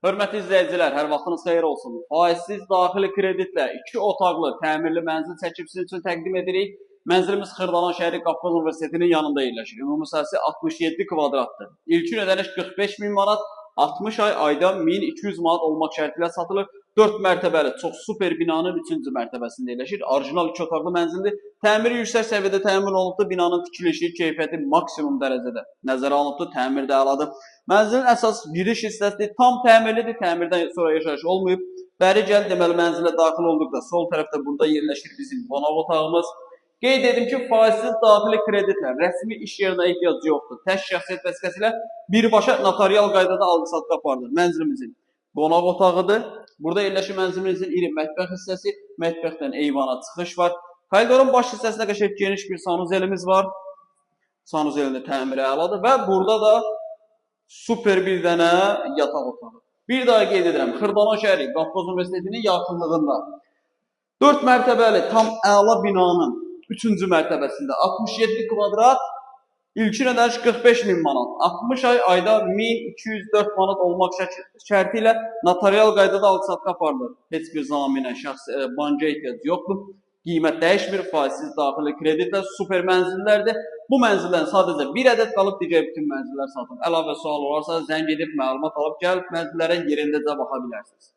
Hörmətli izləyicilər, hər vaxtınız xeyir olsun. Faizsiz daxili kreditlə 2 otaqlı təmirli mənzil çəkib sizin üçün təqdim edirik. Mənzilimiz Xırdalan şəhəri Qafqaz Universitetinin yanında yerləşir. Ümumi sahəsi 67 kvadratdır. İlkin ödəniş 45 min manat, 60 ay ayda 1200 manat olmaq şərti ilə satılır. 4 mərtəbəli, çox super binanın 3-cü mərtəbəsində yerləşir. Orijinal 2 otaqlı mənzildir. Təmiri yüksək səviyyədə təmin olunubdur. Binanın tikilişi, keyfiyyəti maksimum dərəcədə nəzərə alınıbdır. Təmir də əladır. Mənzilin əsas giriş hissəsi tam təmirlidir. Təmirdən sonra yaşayış olmayıb. Bəri gəl, deməli mənzilə daxil olduqda sol tərəfdə burada yerləşir bizim qonaq otağımız. Qeyd edim ki, faizsiz daxili kreditlə rəsmi iş yerinə ehtiyac yoxdur. Tək şəxsiyyət vəsiqəsilə birbaşa notarial qaydada alqı-satqı aparılır. Mənzilimizin qonaq otağıdır. Burada yerləşir mənzilimizin iri mətbəx hissəsi. Mətbəxdən eyvana çıxış var. Koridorun baş hissəsində qəşəng geniş bir sanuzelimiz var. Sanuzelində təmiri əladır və burada da super bir dənə yataq otağı. Bir daha qeyd edirəm, Xırdalan şəhəri Qafqaz Universitetinin yaxınlığında 4 mərtəbəli tam əla binanın 3-cü mərtəbəsində 67 kvadrat, ilkin ödəniş 45 min manat, 60 ay ayda 1204 manat olmaq şərti ilə notarial qaydada alqı-satqı aparılır. Heç bir zaminə, şəxsi banka ehtiyac yoxdur. Qiymət dəyişmir, faizsiz daxili kreditlə super mənzillərdir. Bu mənzildən sadəcə bir ədəd qalıb, digər bütün mənzillər satılır. Əlavə sual olarsa zəng edib məlumat alıb gəlib mənzillərə yerindəcə baxa bilərsiniz.